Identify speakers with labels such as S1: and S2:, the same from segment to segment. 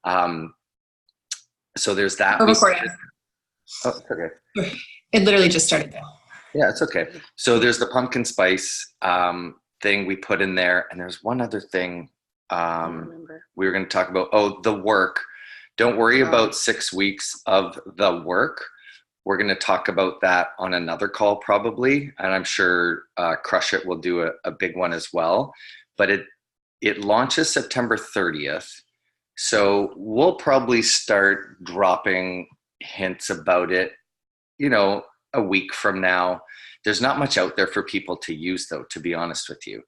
S1: Um, so there's that.
S2: We're recording.
S1: Oh, okay.
S2: It literally just started though.
S1: Yeah, it's okay. So there's the pumpkin spice thing we put in there, and there's one other thing we were going to talk about. Oh, the work. Don't worry about 6 weeks of the work. We're going to talk about that on another call probably, and I'm sure Crush It will do a big one as well. But it launches September 30th, so we'll probably start dropping hints about it, a week from now. There's not much out there for people to use, though, to be honest with you.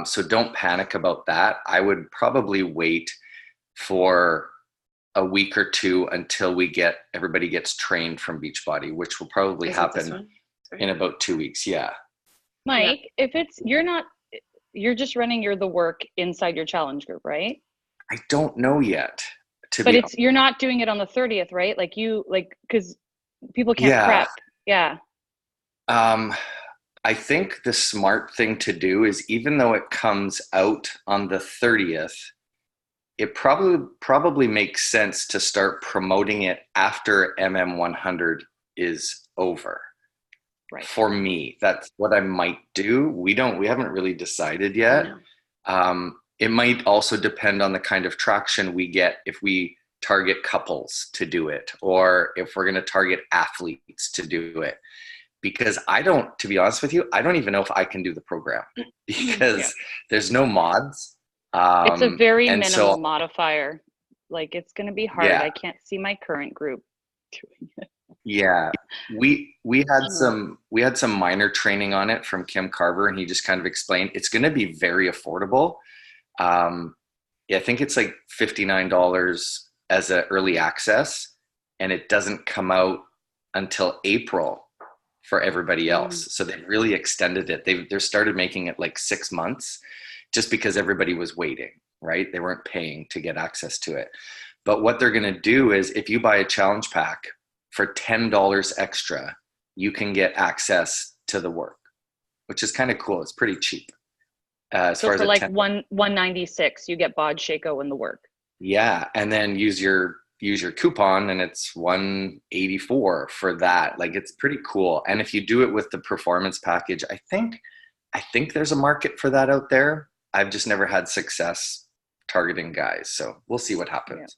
S1: So don't panic about that. I would probably wait for a week or two until everybody gets trained from Beachbody, which will probably happen in about 2 weeks. Yeah.
S3: Mike, if you're just running the work inside your challenge group, right?
S1: I don't know yet.
S3: You're not doing it on the 30th, right? Because people can't prep. Yeah.
S1: I think the smart thing to do is, even though it comes out on the 30th, it probably makes sense to start promoting it after MM100 is over.
S3: Right.
S1: For me, that's what I might do. We haven't really decided yet. It might also depend on the kind of traction we get if we target couples to do it, or if we're going to target athletes to do it. Because to be honest with you, I don't even know if I can do the program because there's no mods.
S3: It's a very minimal modifier. It's going to be hard. I can't see my current group doing it.
S1: Yeah, we had some minor training on it from Kim Carver, and he just kind of explained it's going to be very affordable. I think it's like $59 as an early access, and it doesn't come out until April for everybody else. So they really extended it. They started making it like 6 months just because everybody was waiting, right? They weren't paying to get access to it. But what they're going to do is, if you buy a challenge pack for $10 extra, you can get access to the work, which is kind of cool. It's pretty cheap.
S3: So for like $196, you get Bod Shaco and the work.
S1: Yeah, and then use your coupon, and it's $184 for that. It's pretty cool. And if you do it with the performance package, I think there's a market for that out there. I've just never had success targeting guys, so we'll see what happens.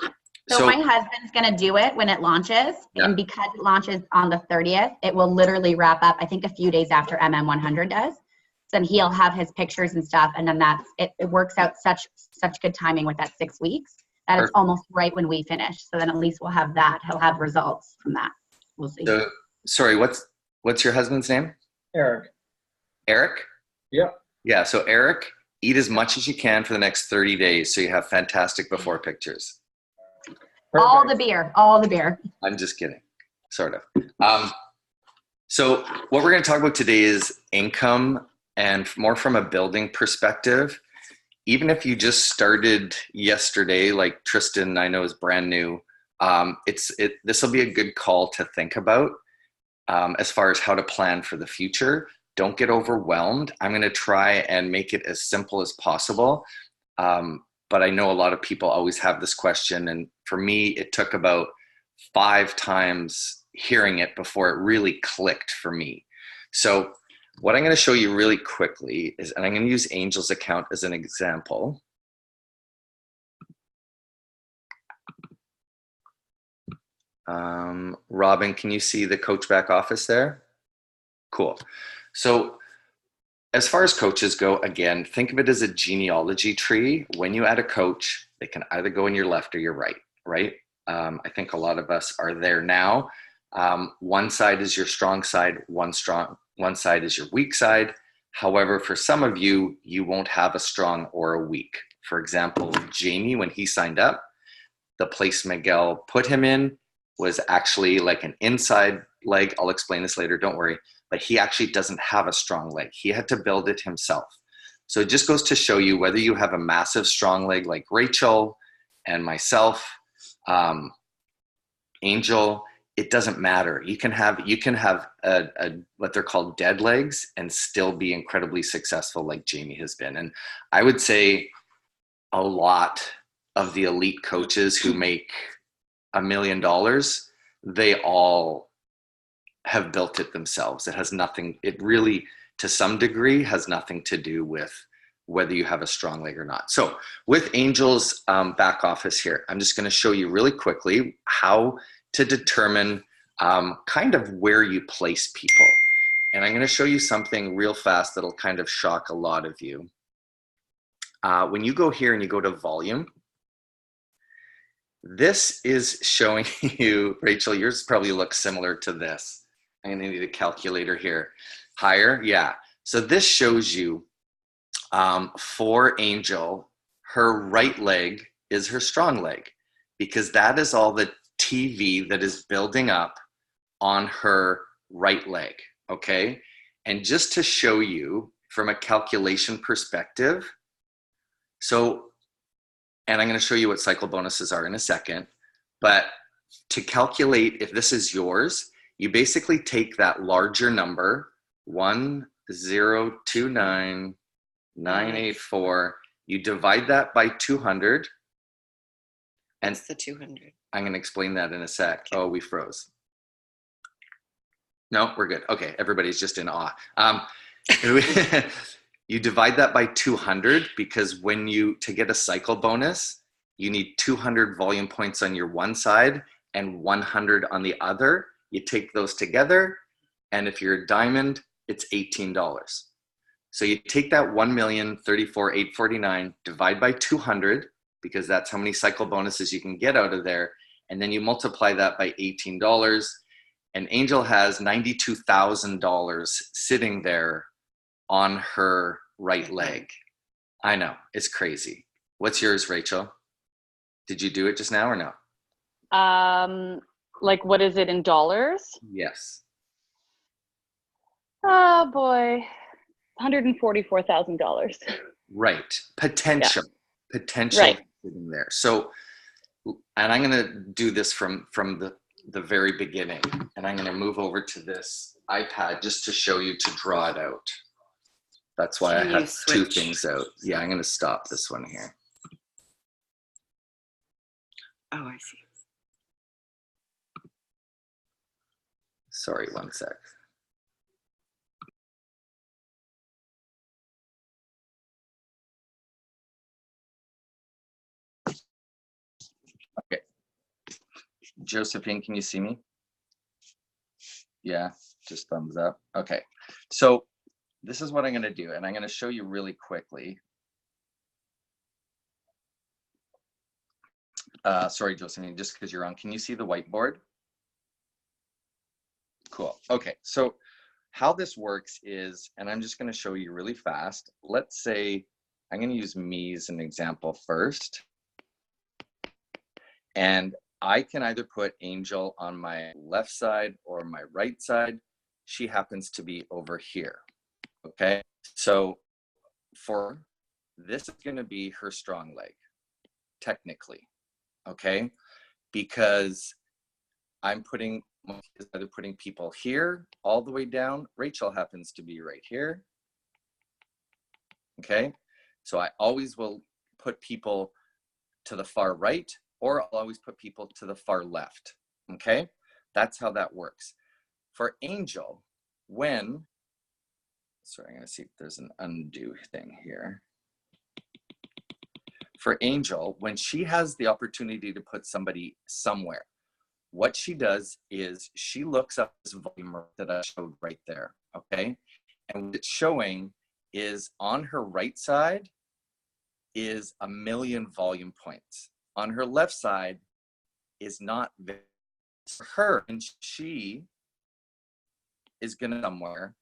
S4: Yeah. So my husband's going to do it when it launches, and because it launches on the 30th, it will literally wrap up, I think, a few days after MM100 does. So then he'll have his pictures and stuff, and then it works out such good timing with that 6 weeks that it's almost right when we finish. So then at least we'll have that. He'll have results from that. We'll see.
S1: So, sorry, what's your husband's name?
S5: Eric.
S1: Eric?
S5: Yeah.
S1: Yeah, so Eric, eat as much as you can for the next 30 days so you have fantastic before pictures.
S4: Perfect. All the beer.
S1: I'm just kidding, sort of. So what we're going to talk about today is income, and more from a building perspective. Even if you just started yesterday, like Tristan, I know is brand new, this will be a good call to think about as far as how to plan for the future. Don't get overwhelmed. I'm going to try and make it as simple as possible. But I know a lot of people always have this question. And for me, it took about 5 times hearing it before it really clicked for me. So what I'm going to show you really quickly is, and I'm going to use Angel's account as an example. Robin, can you see the coach back office there? Cool. So as far as coaches go, again, think of it as a genealogy tree. When you add a coach, they can either go in your left or your right, right? I think a lot of us are there now. One side is your strong side, one side is your weak side. However, for some of you, you won't have a strong or a weak. For example, Jamie, when he signed up, the place Miguel put him in was actually like an inside leg. I'll explain this later, don't worry. But he actually doesn't have a strong leg. He had to build it himself. So it just goes to show you, whether you have a massive strong leg like Rachel and myself, Angel, it doesn't matter. You can have a what they're called dead legs and still be incredibly successful like Jamie has been. And I would say a lot of the elite coaches who make $1 million, they all have built it themselves. It has nothing, it really, to some degree, has nothing to do with whether you have a strong leg or not. So with Angel's back office here, I'm just going to show you really quickly how to determine kind of where you place people. And I'm going to show you something real fast that'll kind of shock a lot of you. When you go here and you go to volume, this is showing you, Rachel, yours probably looks similar to this. I'm going to need a calculator here. Higher, yeah. So this shows you for Angel, her right leg is her strong leg, because that is all the TV that is building up on her right leg, okay? And just to show you from a calculation perspective, so, and I'm going to show you what cycle bonuses are in a second, but to calculate if this is yours, you basically take that larger number, 1,029,984, you divide that by 200. And
S2: it's the 200.
S1: I'm going to explain that in a sec. Oh, we froze. No, we're good. Okay, everybody's just in awe. You divide that by 200 because when you, to get a cycle bonus, you need 200 volume points on your one side and 100 on the other. You take those together, and if you're a diamond, it's $18. So you take that 1,034,849, divide by 200, because that's how many cycle bonuses you can get out of there, and then you multiply that by $18, and Angel has $92,000 sitting there on her right leg. I know, it's crazy. What's yours, Rachel? Did you do it just now or no?
S3: Like, what is it in dollars?
S1: Yes.
S3: Oh boy, $144,000.
S1: Right, potential,
S3: Yeah.
S1: potential
S3: Right.
S1: sitting there. So, and I'm gonna do this from the very beginning, and I'm gonna move over to this iPad just to show you to draw it out. That's why I have two things out. Yeah, I'm gonna stop this one here.
S2: Oh, I see.
S1: Sorry, one sec. Okay. Josephine, can you see me? Yeah, just thumbs up. Okay. So this is what I'm going to do, and I'm going to show you really quickly. Sorry, Josephine, just because you're on. Can you see the whiteboard? Cool. Okay, so how this works is, and I'm just going to show you really fast. Let's say I'm going to use me as an example first. And I can either put Angel on my left side or my right side. She happens to be over here. Okay, so for this is going to be her strong leg, technically. Okay, because I'm either putting people here all the way down. Rachel happens to be right here. Okay, so I always will put people to the far right, or I'll always put people to the far left. Okay, that's how that works. For Angel, sorry, I'm gonna see if there's an undo thing here. For Angel, when she has the opportunity to put somebody somewhere, what she does is she looks up this volume that I showed right there, okay? And what it's showing is on her right side is 1 million volume points. On her left side is not for her, and she is gonna somewhere.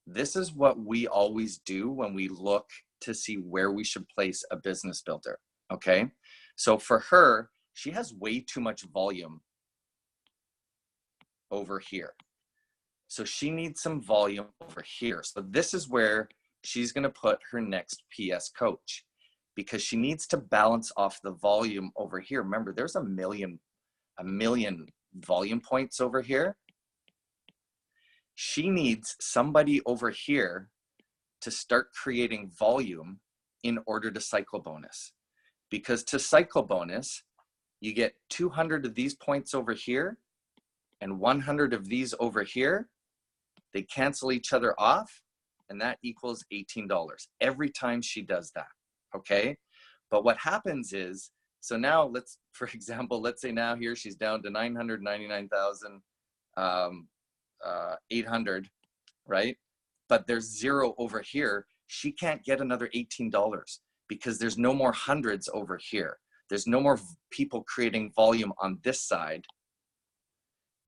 S1: This is what we always do when we look to see where we should place a business builder, okay? So for her, she has way too much volume over here. So she needs some volume over here. So this is where she's gonna put her next PS coach, because she needs to balance off the volume over here. Remember, there's a million volume points over here. She needs somebody over here to start creating volume in order to cycle bonus. because to cycle bonus, you get 200 of these points over here and 100 of these over here. They cancel each other off, and that equals $18 every time she does that, okay? But what happens is, so now let's, for example, let's say now here she's down to 999,800, right? But there's 0 over here. She can't get another $18 because there's no more hundreds over here. There's no more people creating volume on this side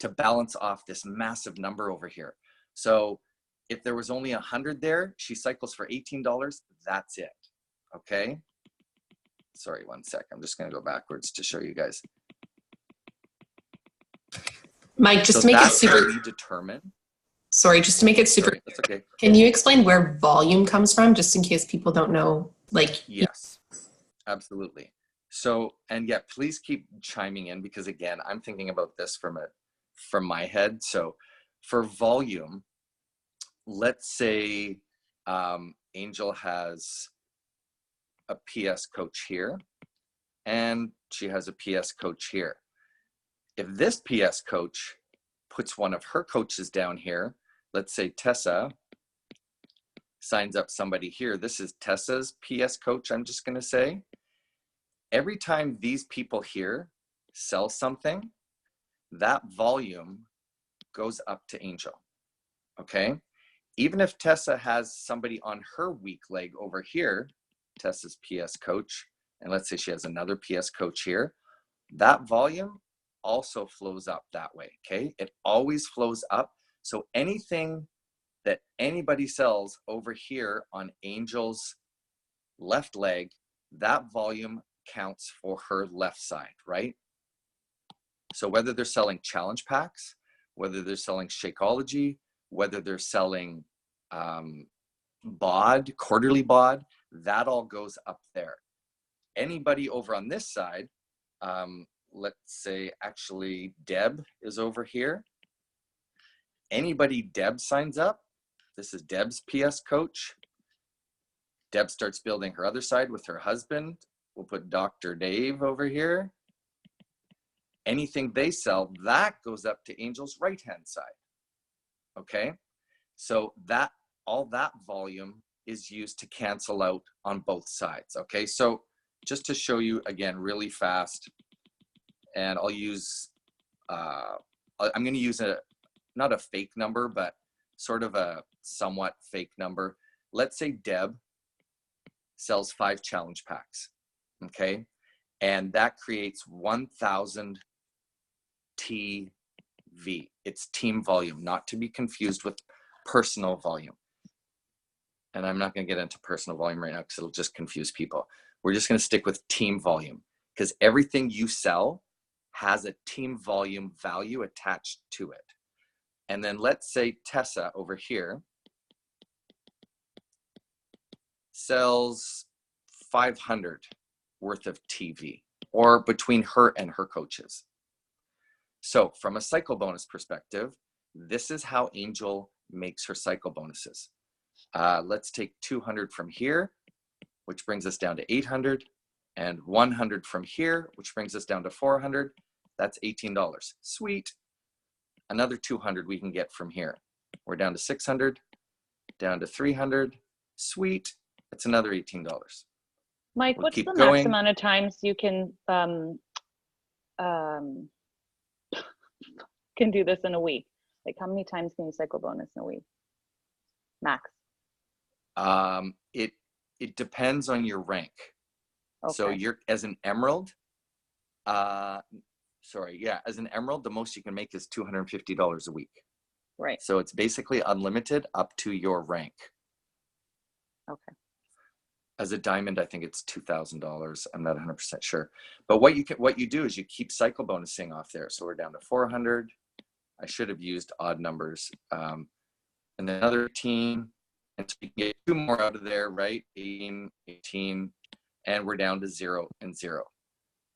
S1: to balance off this massive number over here. So if there was only 100 there, she cycles for $18. That's it. Okay. Sorry, one sec. I'm just going to go backwards to show you guys.
S5: Mike, just to make it super
S1: determine.
S5: Sorry, just to make it super.
S1: Sorry, that's okay.
S5: Can you explain where volume comes from, just in case people don't know? Like,
S1: yes, absolutely. So, and yeah, please keep chiming in, because again, I'm thinking about this from my head. So, for volume, let's say Angel has a PS coach here, and she has a PS coach here. If this PS coach puts one of her coaches down here, let's say Tessa signs up somebody here. This is Tessa's PS coach, I'm just going to say. Every time these people here sell something, that volume goes up to Angel, okay? Even if Tessa has somebody on her weak leg over here, Tessa's PS coach, and let's say she has another PS coach here, that volume also flows up that way, okay? It always flows up. So anything that anybody sells over here on Angel's left leg, that volume counts for her left side, right? So whether they're selling challenge packs, whether they're selling Shakeology, whether they're selling BOD, quarterly BOD, that all goes up there. Anybody over on this side, let's say actually Deb is over here. Anybody Deb signs up, this is Deb's PS coach. Deb starts building her other side with her husband. We'll put Dr. Dave over here. Anything they sell, that goes up to Angel's right-hand side, okay? So that, all that volume is used to cancel out on both sides, okay? So just to show you again really fast, and I'll use, I'm gonna use not a fake number, but sort of a somewhat fake number. Let's say Deb sells 5 challenge packs, okay? And that creates 1,000 TV. It's team volume, not to be confused with personal volume. And I'm not gonna get into personal volume right now because it'll just confuse people. We're just gonna stick with team volume, because everything you sell has a team volume value attached to it. And then let's say Tessa over here sells 500 worth of TV, or between her and her coaches. So from a cycle bonus perspective, this is how Angel makes her cycle bonuses. Let's take 200 from here, which brings us down to 800, and 100 from here, which brings us down to 400. That's $18. Sweet. Another 200 we can get from here. We're down to 600, down to 300. Sweet. That's another $18.
S3: Mike,
S1: We'll
S3: what's
S1: keep
S3: the
S1: going.
S3: max amount of times you can do this in a week? Like, how many times can you cycle bonus in a week? Max.
S1: It depends on your rank.
S3: Okay.
S1: So you're as an emerald, as an emerald, the most you can make is $250 a week.
S3: Right.
S1: So it's basically unlimited up to your rank.
S3: Okay.
S1: As a diamond, I think it's $2,000. I'm not 100% sure. But what you do is you keep cycle bonusing off there. So we're down to 400. I should have used odd numbers. And then another 18. And so you can get 2 more out of there, right? 18, 18. And we're down to 0 and 0.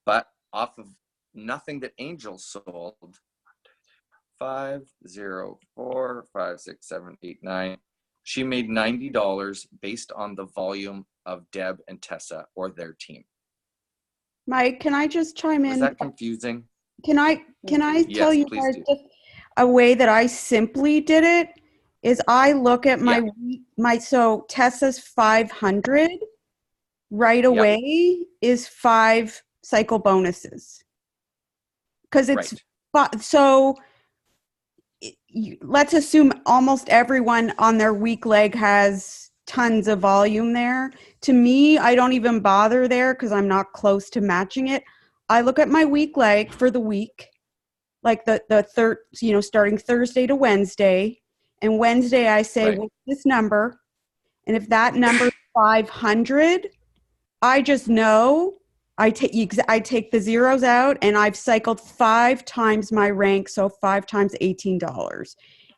S1: But off of nothing that Angel sold, 5, 0, 4, 5, 6, 7, 8, 9. She made $90 based on the volume of Deb and Tessa or their team.
S2: Mike, can I just chime
S1: Was
S2: in?
S1: that confusing?
S2: Can I tell
S1: Yes,
S2: you
S1: please
S2: guys
S1: do.
S2: just a way that I simply did it is I look at
S1: Yeah.
S2: so Tessa's 500 right
S1: Yep.
S2: away is 5 cycle bonuses. Because it's so let's assume almost everyone on their weak leg has tons of volume there. To me, I don't even bother there because I'm not close to matching it. I look at my weak leg for the week, like the third, starting Thursday to Wednesday. And Wednesday I say, what's this number? And if that number is 500, I just know I take the zeros out, and I've cycled 5 times my rank, so 5 times $18.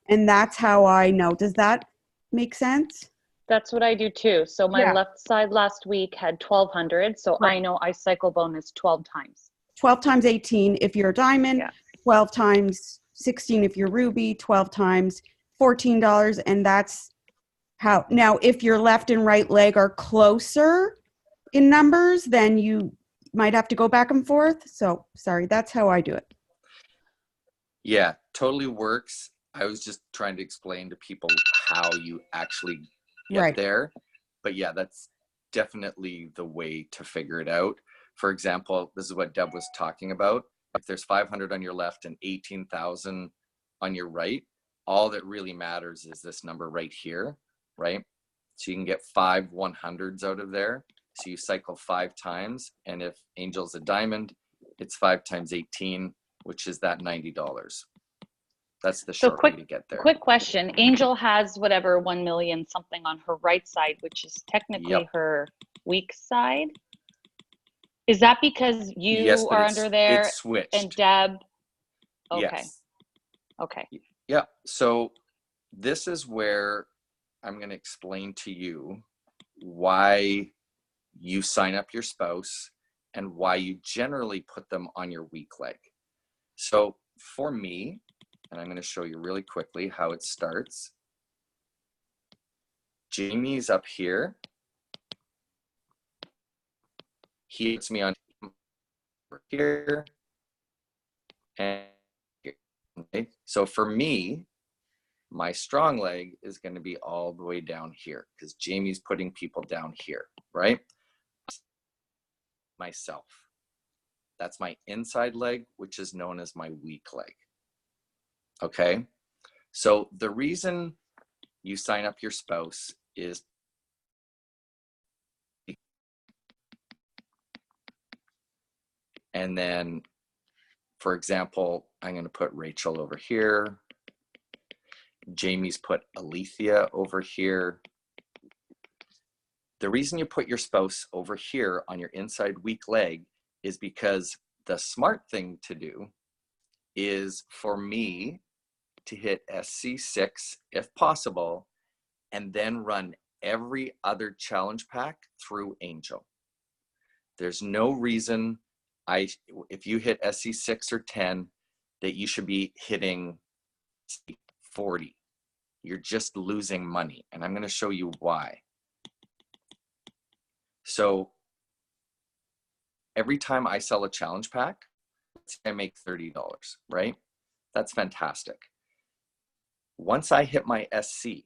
S2: And that's how I know. Does that make sense?
S3: That's what I do too. So my left side last week had 1,200. So I know I cycle bonus 12 times.
S2: 12 times 18 if you're a diamond, 12 times 16 if you're ruby, 12 times $14. And that's how. Now, if your left and right leg are closer in numbers, then you might have to go back and forth. So sorry, that's how I do it.
S1: Yeah, totally works. I was just trying to explain to people how you actually get there. But yeah, that's definitely the way to figure it out. For example, this is what Deb was talking about. If there's 500 on your left and 18,000 on your right, all that really matters is this number right here, right? So you can get 5 100s out of there. So you cycle 5 times, and if Angel's a diamond, it's 5 times 18, which is that $90. That's the short way to get there.
S3: Quick question. Angel has whatever 1 million something on her right side, which is technically her weak side. Is that because you are under there
S1: it's switched.
S3: And Deb? Okay.
S1: Yes.
S3: Okay.
S1: Yeah. So this is where I'm going to explain to you why you sign up your spouse and why you generally put them on your weak leg. So for me, and I'm going to show you really quickly how it starts. Jamie's up here. He puts me on here and here. Okay. So for me, my strong leg is going to be all the way down here because Jamie's putting people down here, right? Myself. That's my inside leg, which is known as my weak leg. Okay. So the reason you sign up your spouse is and then, for example, I'm going to put Rachel over here. Jamie's put Alethea over here. The reason you put your spouse over here on your inside weak leg is because the smart thing to do is for me to hit SC6 if possible, and then run every other challenge pack through Angel. There's no reason if you hit SC6 or 10 that you should be hitting 40. You're just losing money, and I'm going to show you why. So every time I sell a challenge pack, I make $30, right? That's fantastic. Once I hit my SC,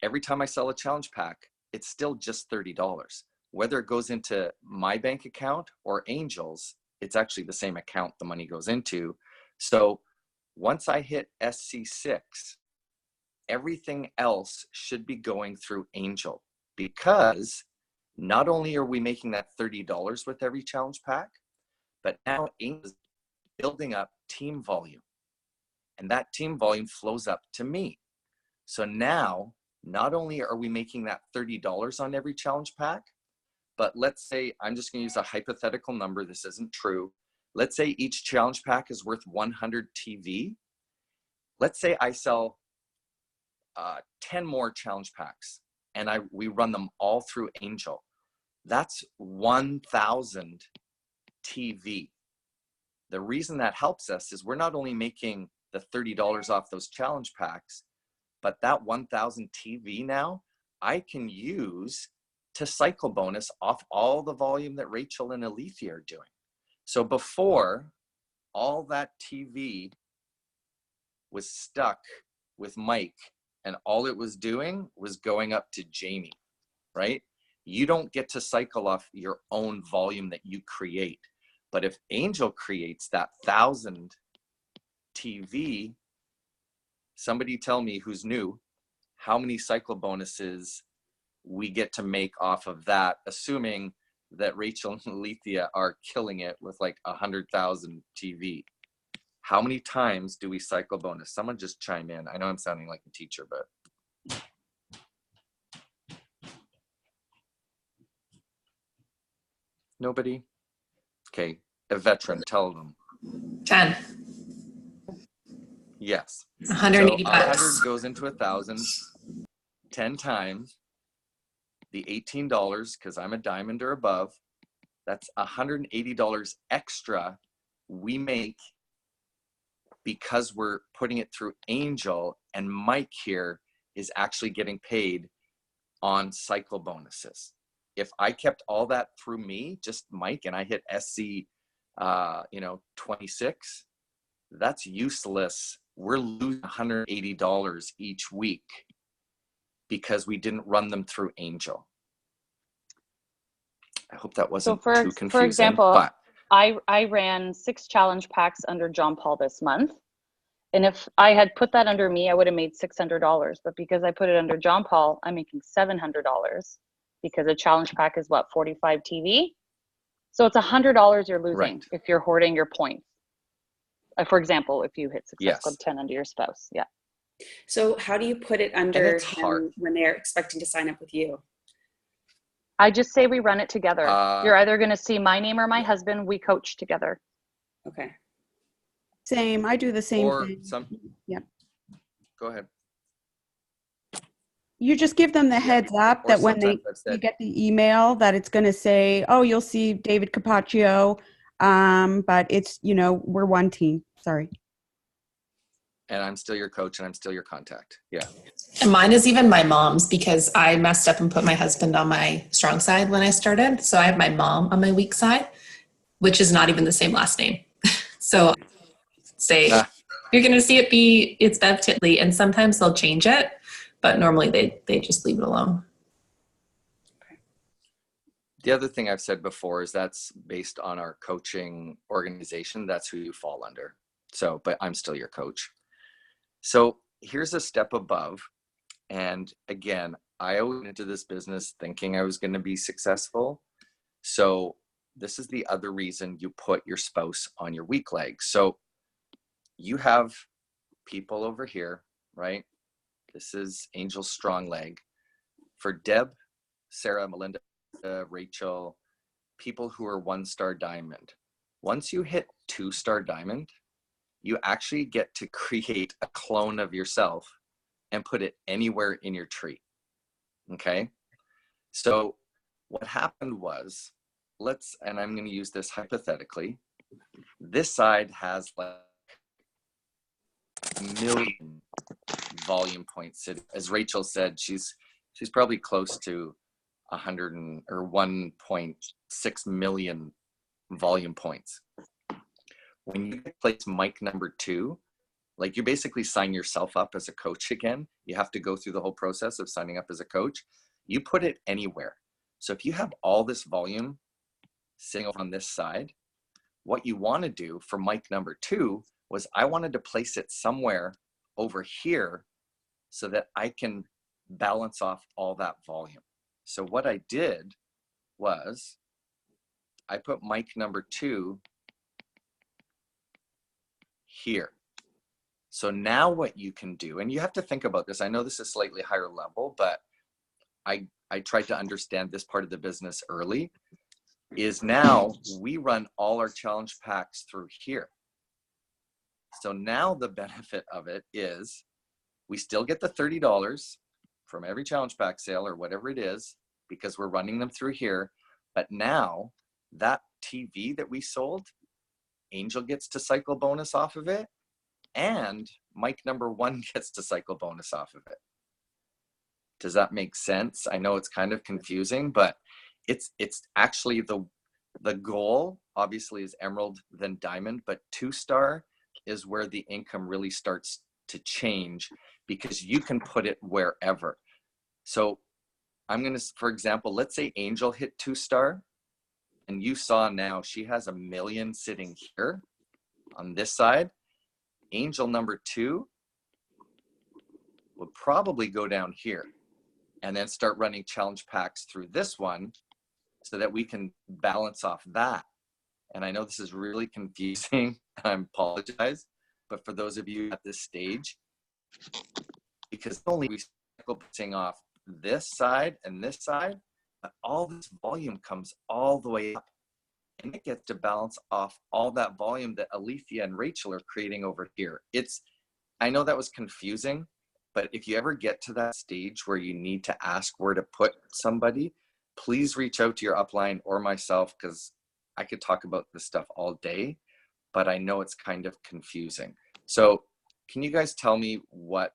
S1: every time I sell a challenge pack, it's still just $30. Whether it goes into my bank account or Angel's, it's actually the same account the money goes into. So once I hit SC6, everything else should be going through Angel, because not only are we making that $30 with every challenge pack, but now Angel is building up team volume, and that team volume flows up to me. So now, not only are we making that $30 on every challenge pack, but let's say, I'm just going to use a hypothetical number. This isn't true. Let's say each challenge pack is worth 100 TV. Let's say I sell 10 more challenge packs and we run them all through Angel. That's 1,000 TV. The reason that helps us is we're not only making the $30 off those challenge packs, but that 1,000 TV now I can use to cycle bonus off all the volume that Rachel and Alethea are doing. So before, all that TV was stuck with Mike, and all it was doing was going up to Jamie, right? You don't get to cycle off your own volume that you create. But if Angel creates that 1,000 TV, somebody tell me who's new, how many cycle bonuses we get to make off of that, assuming that Rachel and Alethea are killing it with like 100,000 TV. How many times do we cycle bonus? Someone just chime in. I know I'm sounding like a teacher, but. Nobody? Okay, a veteran, tell them.
S5: 10.
S1: Yes.
S5: 180
S1: so
S5: bucks.
S1: 100 goes into 1,000, 10 times the $18, because I'm a diamond or above. That's $180 extra we make because we're putting it through Angel, and Mike here is actually getting paid on cycle bonuses. If I kept all that through me, just Mike, and I hit SC, 26, that's useless. We're losing $180 each week because we didn't run them through Angel. I hope that wasn't too confusing.
S3: For example,
S1: but
S3: I ran 6 challenge packs under John Paul this month. And if I had put that under me, I would have made $600. But because I put it under John Paul, I'm making $700 because a challenge pack is what, 45 TV? So it's $100 you're losing if you're hoarding your points. For example, if you hit Success Club 10 under your spouse. Yeah.
S6: So how do you put it under him when they're expecting to sign up with you?
S3: I just say we run it together. You're either going to see my name or my husband. We coach together.
S6: Okay.
S2: Same. I do the same thing. Yeah.
S1: Go ahead.
S2: You just give them the heads up that when they get the email that it's going to say, oh, you'll see David Capaccio. But it's, we're one team. Sorry.
S1: And I'm still your coach and I'm still your contact. Yeah.
S5: And mine is even my mom's because I messed up and put my husband on my strong side when I started. So I have my mom on my weak side, which is not even the same last name. So say, you're going to see it's Bev Titley, and sometimes they'll change it, but normally they just leave it alone.
S1: The other thing I've said before is that's based on our coaching organization. That's who you fall under. So, but I'm still your coach. So here's a step above. And again, I went into this business thinking I was going to be successful. So this is the other reason you put your spouse on your weak leg. So you have people over here, right? This is Angel's strong leg. For Deb, Sarah, Melinda, Rachel, people who are 1-star diamond. Once you hit 2-star diamond, you actually get to create a clone of yourself and put it anywhere in your tree. Okay. So what happened was, and I'm going to use this hypothetically, this side has like a million volume points. As Rachel said, she's probably close to 1.6 million volume points. When you place Mike number 2, like you basically sign yourself up as a coach again. You have to go through the whole process of signing up as a coach. You put it anywhere. So if you have all this volume sitting on this side, what you want to do for Mike number 2 was I wanted to place it somewhere over here so that I can balance off all that volume. So what I did was I put Mike number 2 here. So now what you can do, and you have to think about this, I know this is slightly higher level, but I tried to understand this part of the business early, is now we run all our challenge packs through here. So now the benefit of it is we still get the $30 from every challenge pack sale or whatever it is, because we're running them through here. But now that TV that we sold, Angel gets to cycle bonus off of it, and Mike number 1 gets to cycle bonus off of it. Does that make sense? I know it's kind of confusing, but it's actually the goal obviously is emerald, then diamond, but 2-star is where the income really starts to change because you can put it wherever. So I'm going to, for example, let's say Angel hit 2-star, and you saw now she has $1 million sitting here on this side. Angel number 2 would probably go down here and then start running challenge packs through this one so that we can balance off that. And I know this is really confusing. I apologize. But for those of you at this stage, because only we cycle putting off this side and this side, but all this volume comes all the way up. And it gets to balance off all that volume that Alethea and Rachel are creating over here. I know that was confusing, but if you ever get to that stage where you need to ask where to put somebody, please reach out to your upline or myself, because I could talk about this stuff all day, but I know it's kind of confusing. So can you guys tell me what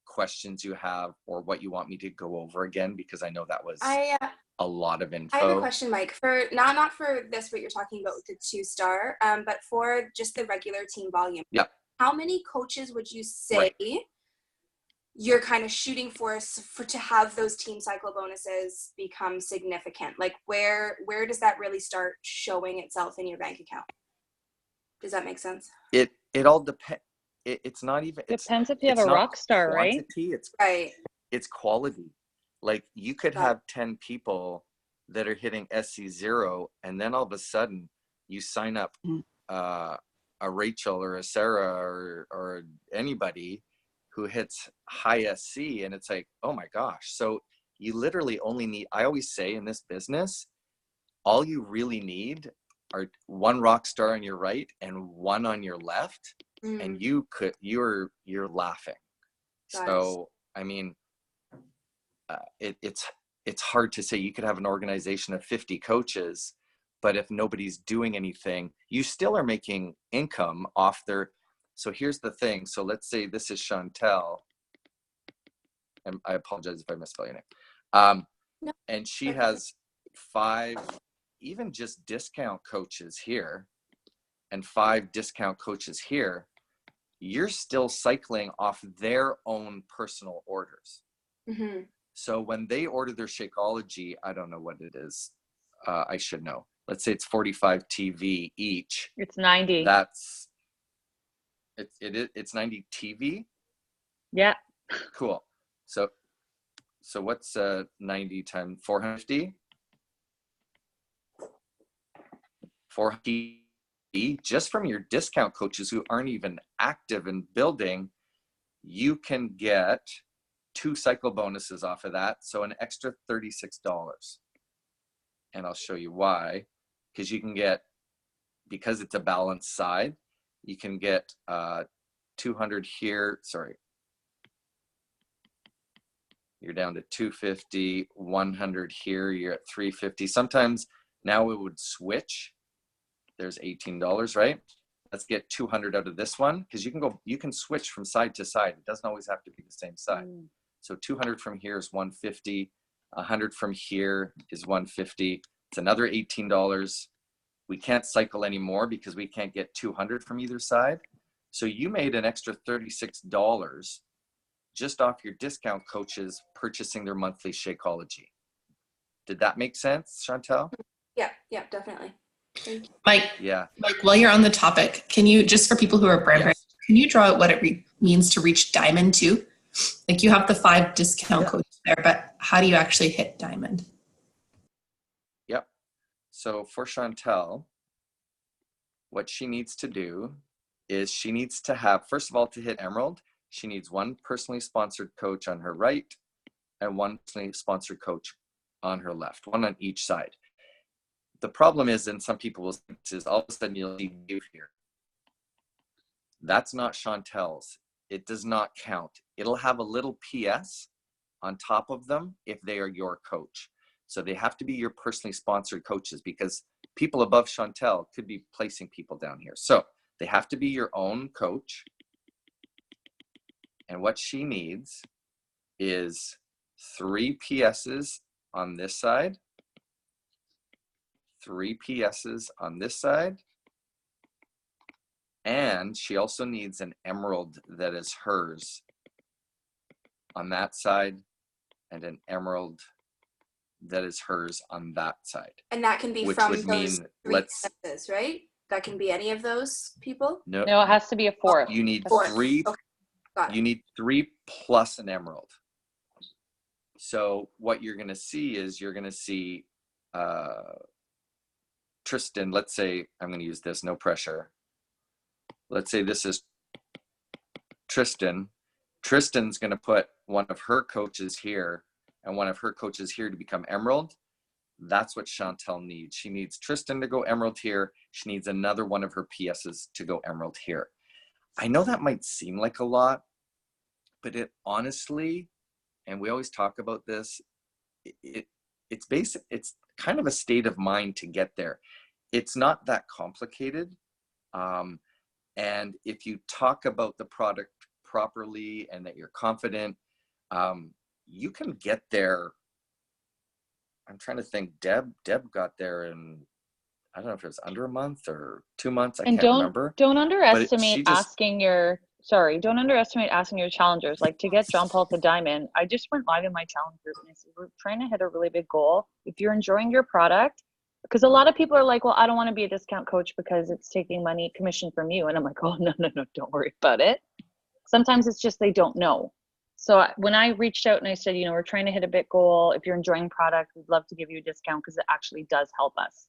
S1: questions you have or what you want me to go over again? Because I know that was a lot of info.
S7: I have a question, Mike, for not for this, what you're talking about with the 2-star, but for just the regular team volume.
S1: Yeah.
S7: How many coaches would you say you're kind of shooting for to have those team cycle bonuses become significant? Like where does that really start showing itself in your bank account? Does that make sense?
S1: It all depends. It's not even.
S3: Depends if you have a rock star, right?
S1: It's quality. Like you could have 10 people that are hitting SC0, and then all of a sudden you sign up a Rachel or a Sarah or anybody who hits high SC, and it's like, oh my gosh. So you literally only need, I always say in this business, all you really need are 1 rock star on your right and 1 on your left, and you're laughing.
S7: Nice.
S1: So I mean, it's hard to say. You could have an organization of 50 coaches, but if nobody's doing anything, you still are making income off their. So here's the thing. So let's say this is Chantel, and I apologize if I misspell your name.
S7: No.
S1: And she has 5, even just discount coaches here, and 5 discount coaches here. You're still cycling off their own personal orders.
S7: Mm-hmm.
S1: So when they order their Shakeology, I don't know what it is. I should know. Let's say it's 45 TV each.
S3: It's 90.
S1: It's 90 TV.
S3: Yeah.
S1: Cool. So what's 90 times 450? 450 just from your discount coaches who aren't even active in building, you can get 2 cycle bonuses off of that. So an extra $36. And I'll show you why. Because you can get, because it's a balanced side, you can get 200 here. Sorry. You're down to 250, 100 here. You're at 350. Sometimes now it would switch. There's $18, right? Let's get 200 out of this one, because you can switch from side to side. It doesn't always have to be the same side. So 200 from here is 150. 100 from here is 150. It's another $18. We can't cycle anymore because we can't get 200 from either side. So you made an extra $36 just off your discount coaches purchasing their monthly Shakeology. Did that make sense, Chantel?
S7: Yeah, definitely. Thank you.
S5: Mike,
S1: Yeah.
S5: Mike, while you're on the topic, can you, just for people who are brand new, can you draw out what it means to reach diamond too? Like you have the 5 discount codes there, but how do you actually hit diamond?
S1: Yep. So for Chantel, what she needs to do is she needs to have, first of all, to hit emerald, she needs 1 personally sponsored coach on her right and 1 personally sponsored coach on her left, 1 on each side. The problem is, and some people will say, is all of a sudden you'll see you here. That's not Chantel's. It does not count. It'll have a little PS on top of them if they are your coach. So they have to be your personally sponsored coaches, because people above Chantel could be placing people down here. So they have to be your own coach. And what she needs is 3 PSs on this side, 3 PSs on this side, and she also needs an emerald that is hers on that side, and an emerald that is hers on that side.
S7: And that can be
S1: which
S7: from
S1: would
S7: those
S1: mean
S7: 3 PSs, right? That can be any of those people?
S1: No,
S3: No, it has to be a fourth.
S1: you need
S7: Fourth.
S1: 3.
S7: Okay. Got it.
S1: You need 3 plus an emerald. So what you're going to see is you're going to see Tristan. Let's say I'm going to use this, no pressure. Let's say this is Tristan. Tristan's going to put one of her coaches here and one of her coaches here to become emerald. That's what Chantel needs. She needs Tristan to go emerald here. She needs another one of her PSs to go emerald here. I know that might seem like a lot, but it honestly, and we always talk about this, it's basic. It's kind of a state of mind to get there. It's not that complicated. And if you talk about the product properly and that you're confident, you can get there. I'm trying to think. Deb got there in, I don't know if it was under a month or 2 months. I can't remember.
S3: Don't underestimate
S1: don't
S3: underestimate asking your challengers. Like, to get John Paul to diamond, I just went live in my challenge group and I said, we're trying to hit a really big goal. If you're enjoying your product, because a lot of people are like, well, I don't want to be a discount coach because it's taking money, commission from you. And I'm like, oh, no, don't worry about it. Sometimes it's just they don't know. So when I reached out and I said, we're trying to hit a big goal. If you're enjoying product, we'd love to give you a discount because it actually does help us.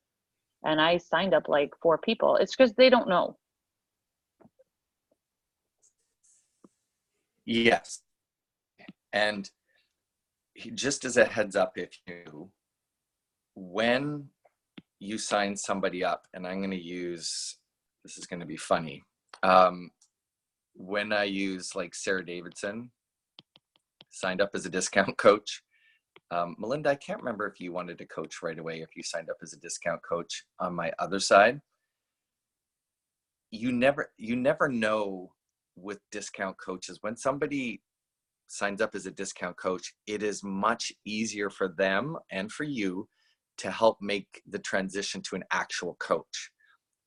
S3: And I signed up like 4 people. It's because they don't know.
S1: Yes. And just as a heads up, when you sign somebody up, and I'm going to use, this is going to be funny. When I use like Sarah Davidson, signed up as a discount coach. Melinda, I can't remember if you wanted to coach right away, if you signed up as a discount coach on my other side. You never know with discount coaches. When somebody signs up as a discount coach, it is much easier for them and for you to help make the transition to an actual coach.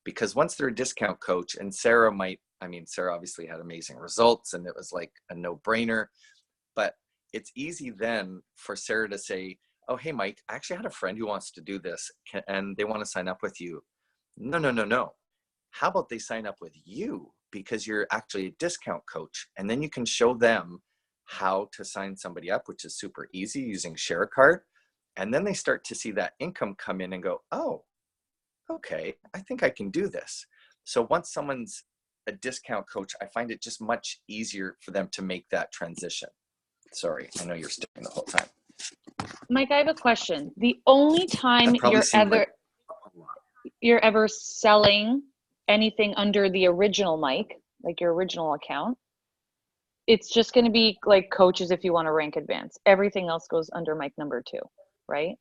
S1: Because once they're a discount coach, and Sarah obviously had amazing results and it was like a no-brainer, but it's easy then for Sarah to say, oh, hey, Mike, I actually had a friend who wants to do this and they want to sign up with you. No. How about they sign up with you because you're actually a discount coach, and then you can show them how to sign somebody up, which is super easy using Share a Card. And then they start to see that income come in and go, oh, okay, I think I can do this. So once someone's a discount coach, I find it just much easier for them to make that transition. Sorry, I know you're staring the whole time.
S3: Mike, I have a question. The only time you're ever selling anything under the original Mike, like your original account, it's just going to be like coaches if you want to rank advance. Everything else goes under Mike number 2, right?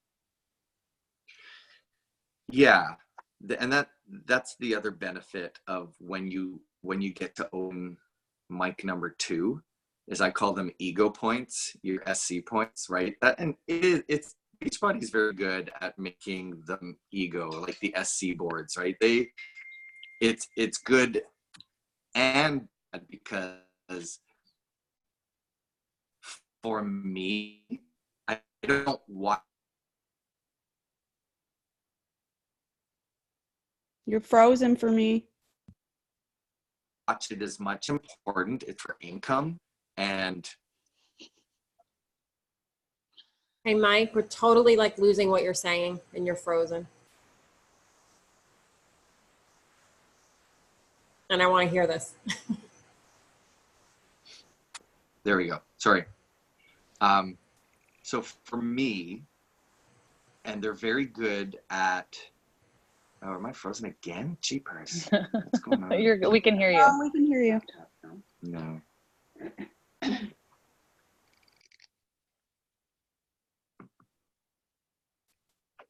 S1: Yeah, and that's the other benefit of when you get to own Mike number 2, is I call them ego points, your SC points, right? It's Beachbody's very good at making them ego, like the SC boards, right? It's good and bad because for me, I don't watch.
S2: You're frozen for me.
S1: Watch it as much important. It's for income. And
S8: hey, Mike, we're totally like losing what you're saying and you're frozen. And I want to hear this.
S1: There we go. Sorry. So for me, and they're very good at, oh, am I frozen again? Jeepers. What's going on?
S3: We can hear you.
S2: Oh, we can hear you.
S1: No.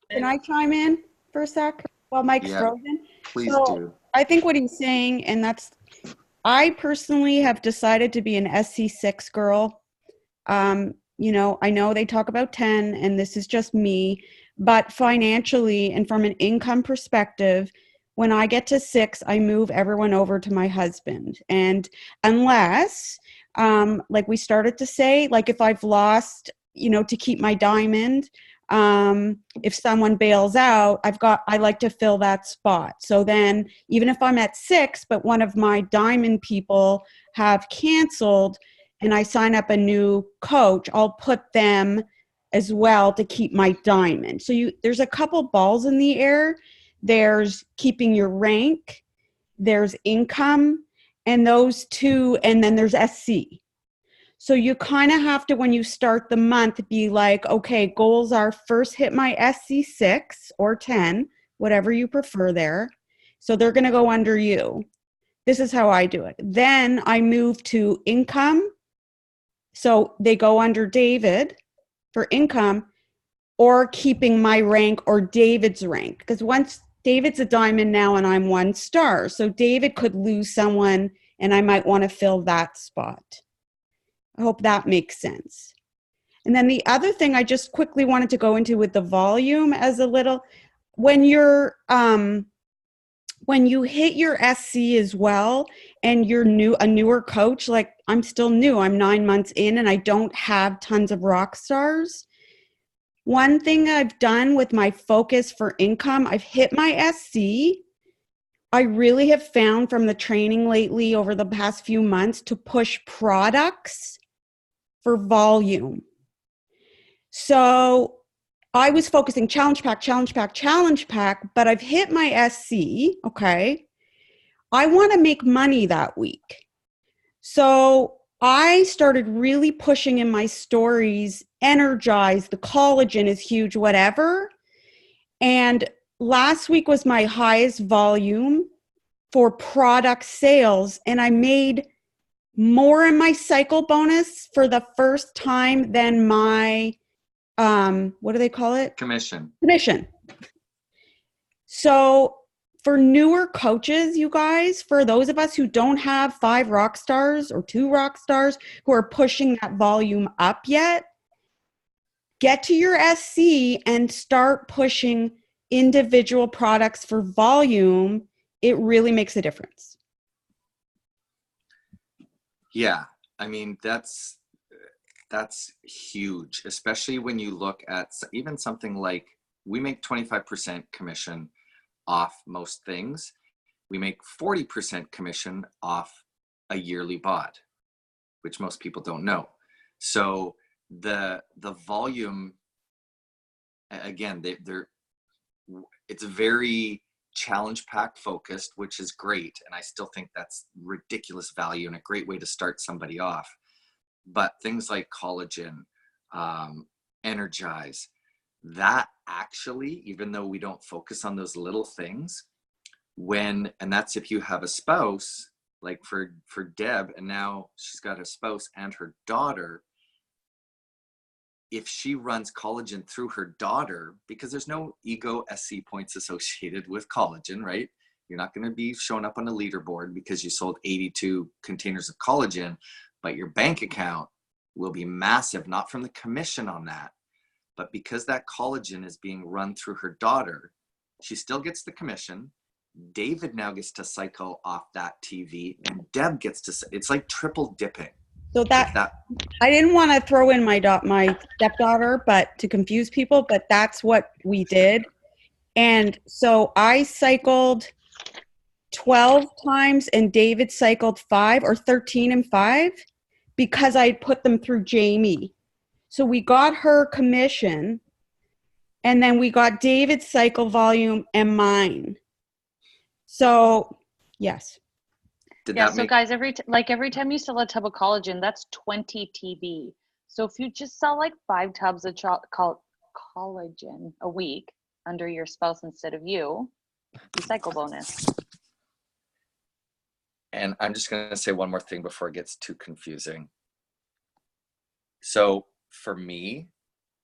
S2: Can I chime in for a sec while Mike's frozen?
S1: Please do.
S2: I think what he's saying, and I personally have decided to be an SC6 girl. You know, I know they talk about 10 and this is just me, but financially and from an income perspective, when I get to 6, I move everyone over to my husband. And unless, like we started to say, like if I've lost, you know, to keep my diamond, if someone bails out, I like to fill that spot. So then even if I'm at 6, but one of my diamond people have canceled and I sign up a new coach, I'll put them as well to keep my diamond. So there's a couple balls in the air. There's keeping your rank, there's income, and those two, and then there's SC. So you kind of have to, when you start the month, be like, okay, goals are first hit my SC6 or 10, whatever you prefer there. So they're going to go under you. This is how I do it. Then I move to income. So they go under David for income, or keeping my rank or David's rank. Because once David's a diamond now and I'm 1 star. So David could lose someone and I might want to fill that spot. I hope that makes sense. And then the other thing I just quickly wanted to go into with the volume as a little, when you hit your SC as well and you're a newer coach, like I'm still new, I'm 9 months in and I don't have tons of rock stars. One thing I've done with my focus for income, I've hit my SC. I really have found from the training lately over the past few months to push products for volume. So I was focusing challenge pack, but I've hit my SC, okay? I want to make money that week. So I started really pushing in my stories, energize, the collagen is huge, whatever. And last week was my highest volume for product sales. And I made more in my cycle bonus for the first time than my, what do they call it?
S1: Commission.
S2: So for newer coaches, you guys, for those of us who don't have 5 rock stars or 2 rock stars who are pushing that volume up yet, get to your SC and start pushing individual products for volume. It really makes a difference.
S1: Yeah, I mean, that's huge, especially when you look at even something like we make 25% commission off most things. We make 40% commission off a yearly bot, which most people don't know. So the volume, again, it's very challenge pack focused, which is great. And I still think that's ridiculous value and a great way to start somebody off. But things like collagen, energize, that actually, even though we don't focus on those little things, and that's if you have a spouse, like for Deb, and now she's got a spouse and her daughter, if she runs collagen through her daughter, because there's no ego SC points associated with collagen, right? You're not going to be showing up on a leaderboard because you sold 82 containers of collagen, but your bank account will be massive, not from the commission on that, but because that collagen is being run through her daughter, she still gets the commission. David now gets to cycle off that TV, and Deb gets to, it's like triple dipping.
S2: So that I didn't want to throw in my stepdaughter, but to confuse people, but that's what we did. And so I cycled 12 times and David cycled 5 or 13 and 5 because I put them through Jamie. So we got her commission and then we got David's cycle volume and mine. So yes.
S3: So guys, every time you sell a tub of collagen, that's 20 TB. So if you just sell like 5 tubs of collagen a week under your spouse instead of you cycle bonus.
S1: And I'm just going to say one more thing before it gets too confusing. So for me,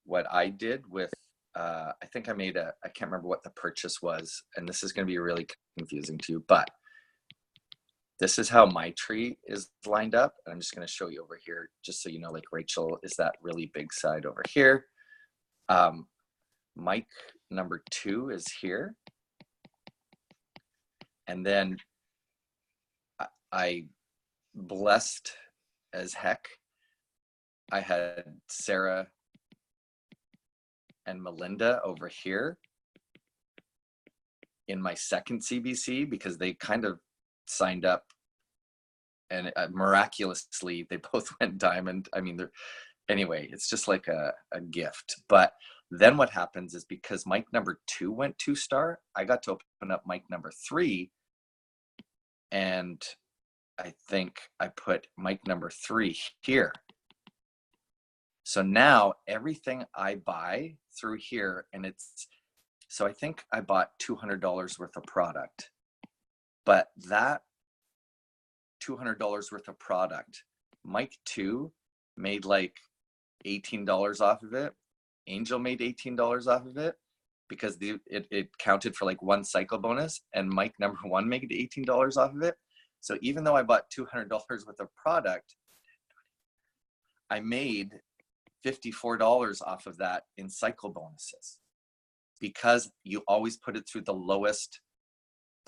S1: what I did with, I think I can't remember what the purchase was, and this is going to be really confusing to you, but this is how my tree is lined up. And I'm just going to show you over here, just so you know, like Rachel is that really big side over here. Mike number 2 is here. And then I blessed as heck. I had Sarah and Melinda over here in my second CBC because they kind of signed up and miraculously they both went diamond. I mean, anyway, it's just like a gift. But then what happens is because Mike number 2 went 2-star, I got to open up Mike number 3. And I think I put Mike number 3 here. So now everything I buy through here, and so I think I bought $200 worth of product, but that $200 worth of product, Mike 2 made like $18 off of it. Angel made $18 off of it because it counted for like 1 cycle bonus, and Mike number 1 made $18 off of it. So even though I bought $200 worth of product, I made $54 off of that in cycle bonuses because you always put it through the lowest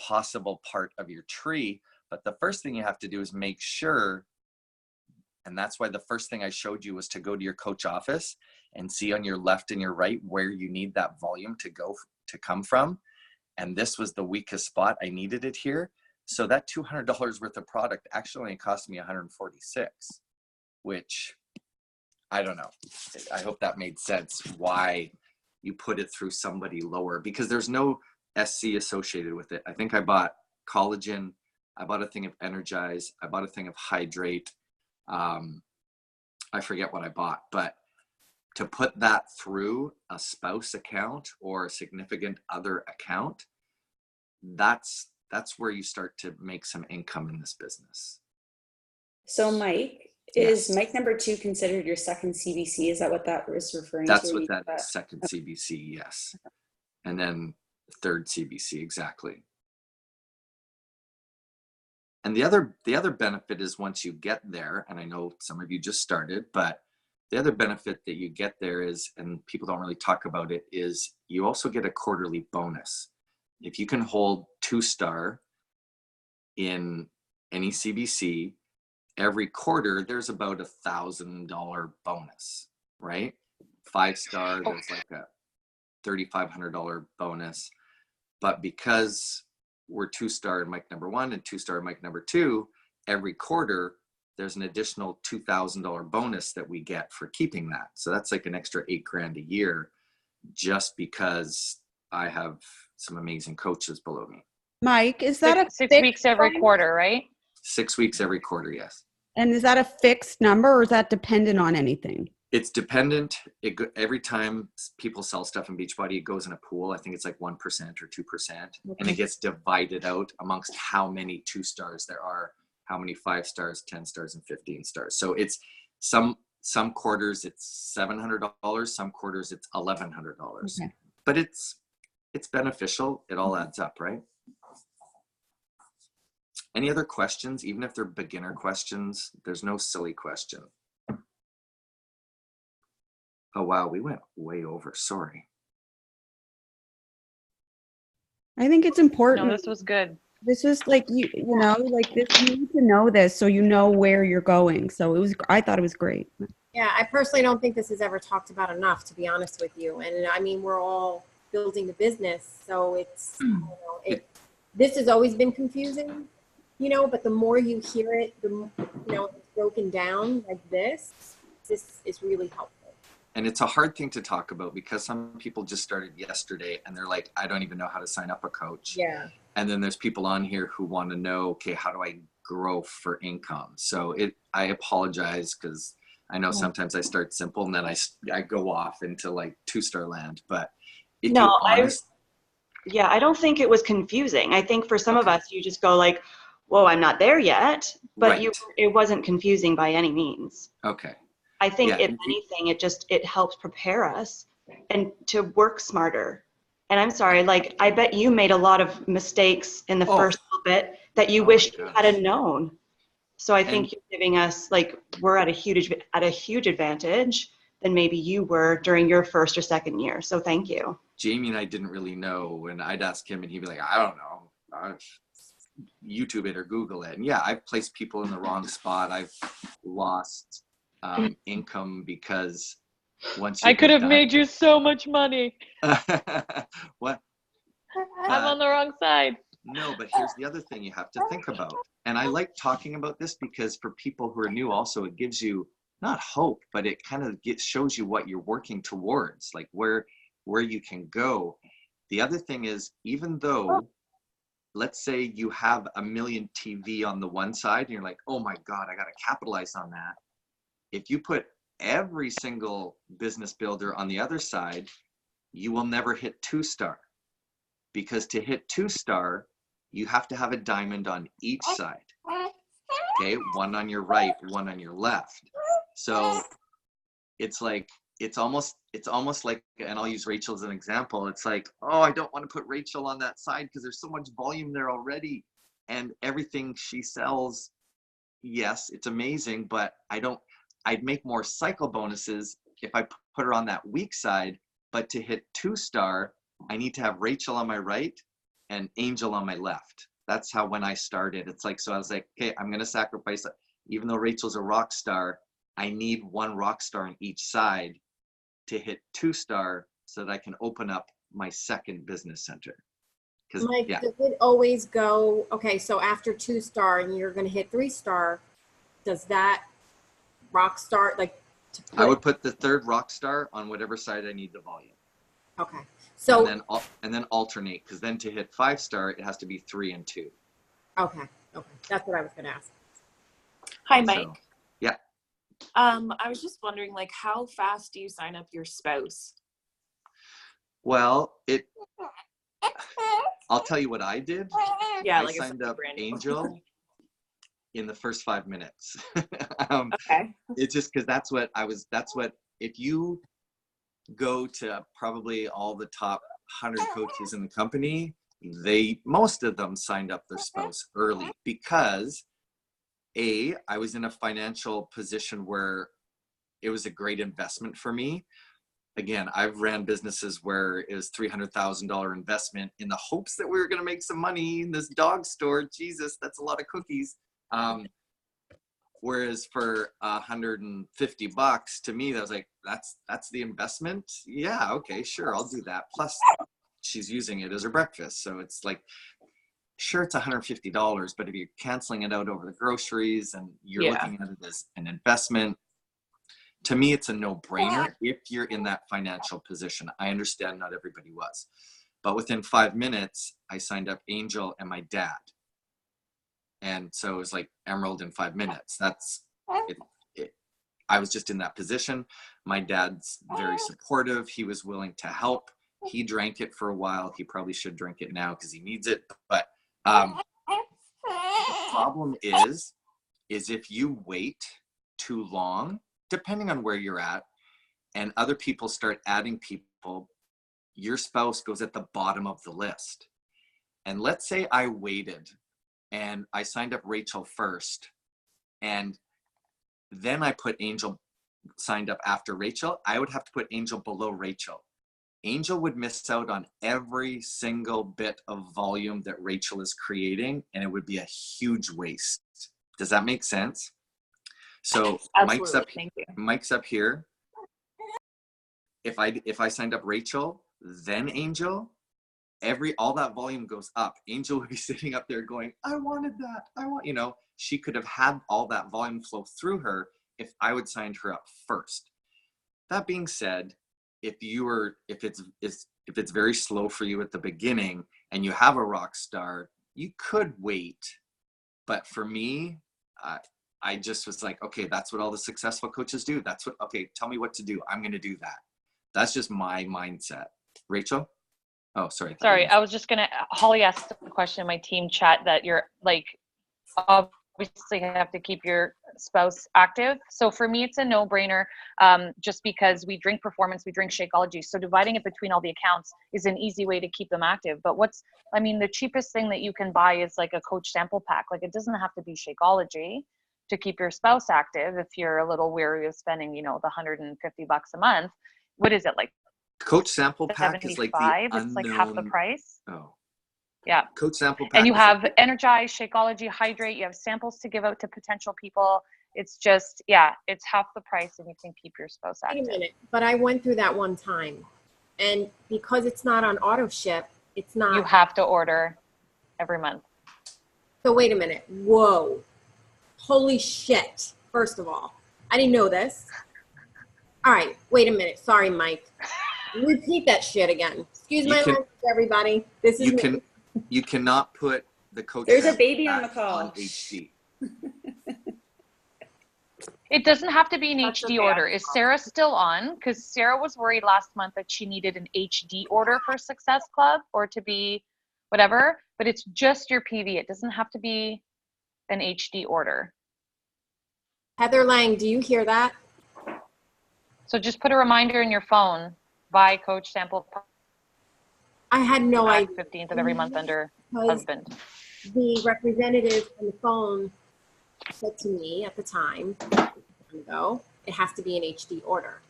S1: possible part of your tree. But the first thing you have to do is make sure, and that's why the first thing I showed you was to go to your coach office and see on your left and your right where you need that volume to come from. And this was the weakest spot. I needed it here. So that $200 worth of product actually only cost me $146, which I don't know. I hope that made sense why you put it through somebody lower, because there's no SC associated with it. I think I bought collagen. I bought a thing of Energize. I bought a thing of Hydrate. I forget what I bought, but to put that through a spouse account or a significant other account, that's where you start to make some income in this business.
S6: So Mike,
S1: Yes.
S6: is Mike number 2 considered your second CBC? Is that what that was referring
S1: That's
S6: to?
S1: what that second CBC, yes. And then third CBC, exactly. And the other benefit is once you get there, and I know some of you just started, but the other benefit that you get there is, and people don't really talk about it, is you also get a quarterly bonus. If you can hold 2-star in any CBC, every quarter there's about $1,000 bonus, right? 5-star, there's like a $3,500 bonus. But because we're 2-star in Mike number 1 and 2-star in Mike number 2, every quarter there's an additional $2,000 bonus that we get for keeping that. So that's like an extra $8,000 a year just because I have some amazing coaches below me.
S2: Mike, is that
S3: six weeks every quarter, right?
S1: 6 weeks every quarter, yes.
S2: And is that a fixed number or is that dependent on anything?
S1: It's dependent. Every time people sell stuff in Beachbody, it goes in a pool. I think it's like 1% or 2%. Okay. And it gets divided out amongst how many 2-stars there are, how many 5-stars, 10 stars, and 15 stars. So it's some quarters it's $700, some quarters it's $1,100. Okay. But it's beneficial. It all adds up, right? Any other questions? Even if they're beginner questions, there's no silly question. Oh, wow, we went way over. Sorry.
S2: I think it's important.
S3: No, this was good.
S2: This is like, you know, like this, you need to know this so you know where you're going. So I thought it was great.
S8: Yeah, I personally don't think this is ever talked about enough, to be honest with you. And I mean, we're all building the business. So it's, this has always been confusing, you know, but the more you hear it, it's broken down like this is really helpful.
S1: And it's a hard thing to talk about because some people just started yesterday and they're like, I don't even know how to sign up a coach.
S8: Yeah.
S1: And then there's people on here who want to know, okay, how do I grow for income? So I apologize because I know sometimes I start simple and then I go off into like 2-star land. But if you're honest,
S9: I don't think it was confusing. I think for some of us, you just go like, whoa, I'm not there yet. But
S1: right.
S9: It wasn't confusing by any means.
S1: Okay.
S9: I think if anything, it helps prepare us and to work smarter. And I'm sorry, like I bet you made a lot of mistakes in the first little bit that you
S1: Oh
S9: wish
S1: my
S9: you
S1: gosh.
S9: hadn't known. So I think
S1: And-
S9: you're giving us, like, we're at a huge advantage than maybe you were during your first or second year. So thank you.
S1: Jamie and I didn't really know, and I'd ask him and he'd be like, I don't know. YouTube it or Google it. And yeah, I've placed people in the wrong spot. I've lost income because once you
S3: I could
S1: get
S3: have
S1: done,
S3: made you so much money.
S1: what?
S3: I'm on the wrong side.
S1: No, but here's the other thing you have to think about. And I like talking about this because for people who are new also, it gives you not hope, but it kind of shows you what you're working towards, like where you can go. The other thing is, even though, let's say you have a million TV on the one side and you're like, oh my God, I got to capitalize on that. If you put every single business builder on the other side, you will never hit 2-star, because to hit 2-star, you have to have a diamond on each side. Okay, one on your right, one on your left. So it's like, it's almost like, and I'll use Rachel as an example. It's like, oh, I don't want to put Rachel on that side because there's so much volume there already. And everything she sells, yes, it's amazing, but I'd make more cycle bonuses if I put her on that weak side. But to hit 2-star, I need to have Rachel on my right and Angel on my left. That's how, when I started, it's like, so I was like, okay, I'm going to sacrifice, even though Rachel's a rock star, I need one rock star on each side to hit 2-star so that I can open up my second business center.
S8: Mike,
S1: yeah.
S8: does it always go, okay, so after 2-star and you're going to hit 3-star, does that rock star, like,
S1: I would put the third rock star on whatever side I need the volume.
S8: Okay. So
S1: and then alternate, because then to hit 5-star, it has to be 3 and 2.
S8: Okay. That's what I was going to ask.
S10: Hi, Mike.
S1: So, yeah.
S10: I was just wondering, like, how fast do you sign up your spouse?
S1: Well, I'll tell you what I did.
S10: Yeah,
S1: I
S10: like
S1: signed up Angel in the first 5 minutes.
S10: Okay.
S1: It's just because that's what if you go to probably all the top 100 coaches in the company, most of them signed up their spouse early because I was in a financial position where it was a great investment for me. Again, I've ran businesses where it was $300,000 investment in the hopes that we were going to make some money in this dog store. Jesus, that's a lot of cookies. Whereas for $150 to me, that was like, that's the investment. Yeah, okay, sure, I'll do that. Plus, she's using it as her breakfast, so it's like, sure, it's $150, but if you're canceling it out over the groceries and you're looking at it as an investment, to me, it's a no-brainer if you're in that financial position. I understand not everybody was, but within 5 minutes, I signed up Angel and my dad. And so it was like Emerald in 5 minutes. That's it. I was just in that position. My dad's very supportive. He was willing to help. He drank it for a while. He probably should drink it now because he needs it. But the problem is if you wait too long, depending on where you're at, and other people start adding people, your spouse goes at the bottom of the list. And let's say I waited and I signed up Rachel first, and then I put Angel signed up after Rachel, I would have to put Angel below Rachel. Angel would miss out on every single bit of volume that Rachel is creating, and it would be a huge waste. Does that make sense? So Mike's up here. If I signed up Rachel, then Angel, all that volume goes up. Angel would be sitting up there going, I wanted that. She could have had all that volume flow through her if I would signed her up first. That being said, if it's very slow for you at the beginning and you have a rock star, you could wait. But for me, I just was like, okay, that's what all the successful coaches do. Okay, tell me what to do. I'm going to do that. That's just my mindset. Rachel? Oh, sorry.
S3: Sorry, I was just going to, Holly asked a question in my team chat that you're like, obviously have to keep your spouse active. So for me, it's a no-brainer, just because we drink performance, we drink Shakeology. So dividing it between all the accounts is an easy way to keep them active. But the cheapest thing that you can buy is like a Coach sample pack. Like, it doesn't have to be Shakeology to keep your spouse active if you're a little weary of spending, the $150 a month. What is it, like
S1: Coach sample pack is like the unknown.
S3: It's like half the price.
S1: Oh.
S3: Yeah.
S1: Coach sample pack.
S3: And you have Energize, Shakeology, Hydrate. You have samples to give out to potential people. It's just, it's half the price and you can keep your spouse active.
S8: Wait a minute, but I went through that one time. And because it's not on auto ship, it's not.
S3: You have to order every month.
S8: So wait a minute. Whoa. Holy shit. First of all, I didn't know this. All right. Wait a minute. Sorry, Mike. Repeat that shit again. Excuse my language, everybody. This is
S1: You cannot put the Coach.
S6: There's a baby on the call.
S1: On HD.
S3: It doesn't have to be an HD order. Is Sarah still on? Because Sarah was worried last month that she needed an HD order for Success Club or to be whatever, but it's just your PV. It doesn't have to be an HD order.
S8: Heather Lang, do you hear that?
S3: So just put a reminder in your phone, buy Coach sample
S8: I had no idea.
S3: 15th of every month under husband.
S8: The representative on the phone said to me at the time ago, it has to be an HD order.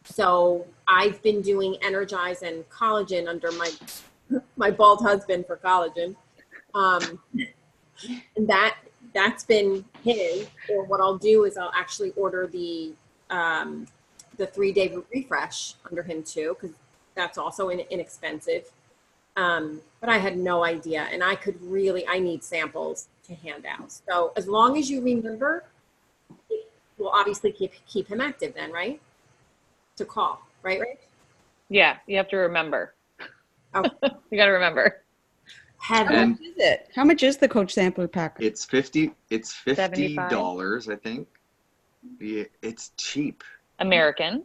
S8: So I've been doing Energize and collagen under my bald husband for collagen. And that's been his, or what I'll do is I'll actually order the 3-day refresh under him too, because that's also inexpensive. But I had no idea, and I need samples to hand out. So as long as you remember, it will obviously keep him active then, right? To call, right?
S3: Yeah, you have to remember.
S8: Okay.
S3: You got to remember.
S2: How much is it? How much is the Coach sampler pack?
S1: It's $50. It's $50,
S3: $75?
S1: I think. Yeah, it's cheap.
S3: American.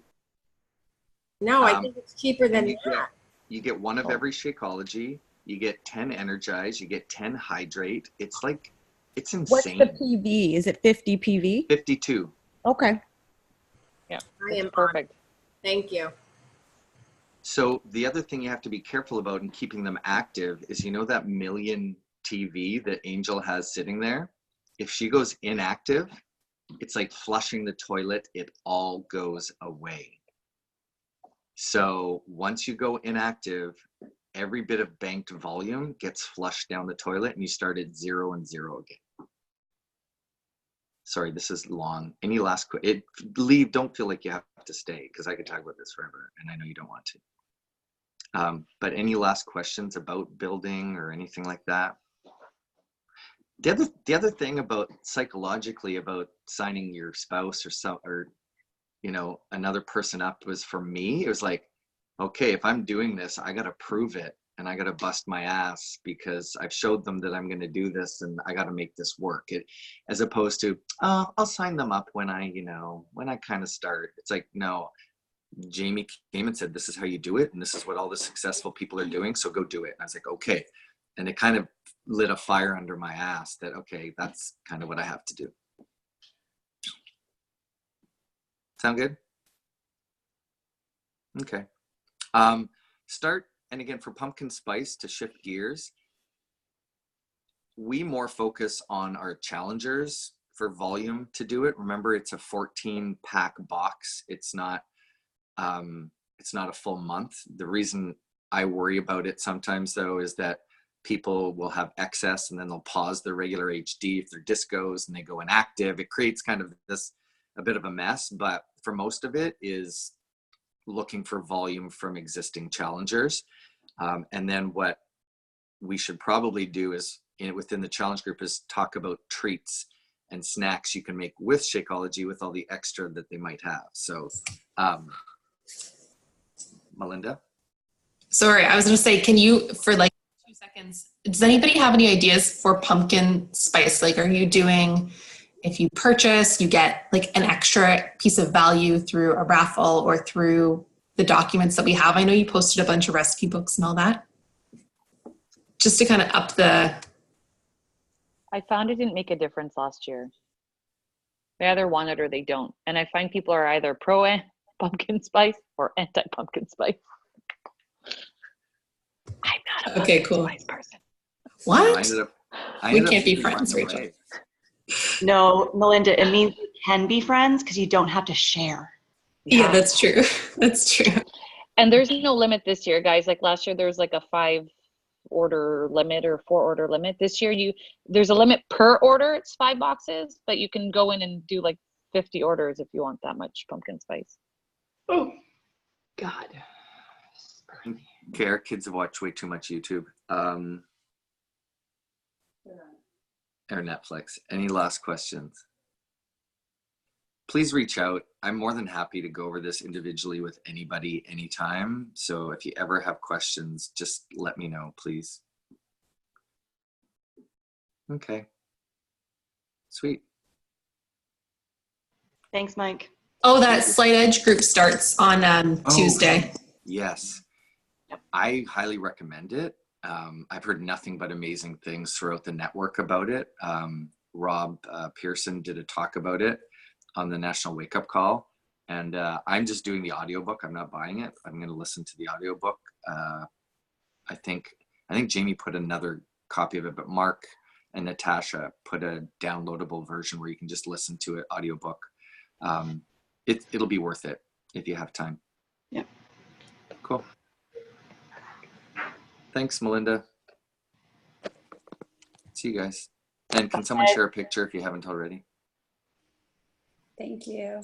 S8: No, I think it's cheaper than that.
S1: You get one of every Shakeology. You get 10 Energize. You get 10 Hydrate. It's insane.
S2: What's the PV? Is it 50 PV?
S1: 52.
S2: Okay.
S3: Yeah,
S8: I am
S3: perfect.
S8: Thank you.
S1: So the other thing you have to be careful about in keeping them active is, that million TV that Angel has sitting there? If she goes inactive, it's like flushing the toilet. It all goes away. So once you go inactive, every bit of banked volume gets flushed down the toilet and you start at 0 and 0 again. Sorry, this is long. Any last leave, don't feel like you have to stay because I could talk about this forever and I know you don't want to. But any last questions about building or anything like that? The other thing about psychologically about signing your spouse or another person up was, for me, it was like, okay, if I'm doing this, I got to prove it and I got to bust my ass because I've showed them that I'm going to do this and I got to make this work. As opposed to, I'll sign them up when I kind of start. It's like, no, Jamie came and said, this is how you do it. And this is what all the successful people are doing. So go do it. And I was like, okay. And it kind of lit a fire under my ass that, okay, that's kind of what I have to do. Sound good? Okay. Start, and again, for pumpkin spice, to shift gears, we more focus on our challengers for volume to do it. Remember, it's a 14 pack box. It's not a full month. The reason I worry about it sometimes, though, is that people will have excess and then they'll pause their regular HD if they're discos and they go inactive. It creates kind of a bit of a mess, but for most of it is looking for volume from existing challengers. And then what we should probably do is within the challenge group is talk about treats and snacks you can make with Shakeology with all the extra that they might have. So Melinda?
S5: Sorry, I was going to say, can you, for like 2 seconds, does anybody have any ideas for pumpkin spice? Like, are you doing, if you purchase, you get like an extra piece of value through a raffle or through the documents that we have? I know you posted a bunch of recipe books and all that. Just to kind of up the...
S3: I found it didn't make a difference last year. They either want it or they don't. And I find people are either pro pumpkin spice or anti pumpkin spice. I'm not a
S5: Okay,
S3: pumpkin
S5: cool.
S3: spice person.
S5: What?
S1: I
S5: We
S1: ended up
S5: can't be
S1: thinking
S5: friends,
S1: right
S5: Rachel.
S1: away.
S9: No, Melinda, it means you can be friends because you don't have to share.
S5: Yeah, that's true. That's true.
S3: And there's no limit this year, guys. Like last year, there was like a 5 order limit or 4 order limit. This year, there's a limit per order. It's 5 boxes, but you can go in and do like 50 orders if you want that much pumpkin spice.
S9: Oh, God.
S1: Okay, our kids have watched way too much YouTube. Or Netflix. Any last questions? Please reach out. I'm more than happy to go over this individually with anybody anytime. So if you ever have questions, just let me know, please. Okay. Sweet.
S9: Thanks, Mike.
S5: Oh, that Slight Edge group starts on Tuesday.
S1: Yes. I highly recommend it. I've heard nothing but amazing things throughout the network about it. Rob Pearson did a talk about it on the National Wake Up Call. And I'm just doing the audiobook. I'm not buying it. I'm going to listen to the audiobook. I think Jamie put another copy of it, but Mark and Natasha put a downloadable version where you can just listen to it, audiobook. It'll be worth it if you have time.
S9: Yeah.
S1: Cool. Thanks, Melinda. See you guys. And can someone share a picture if you haven't already?
S8: Thank you.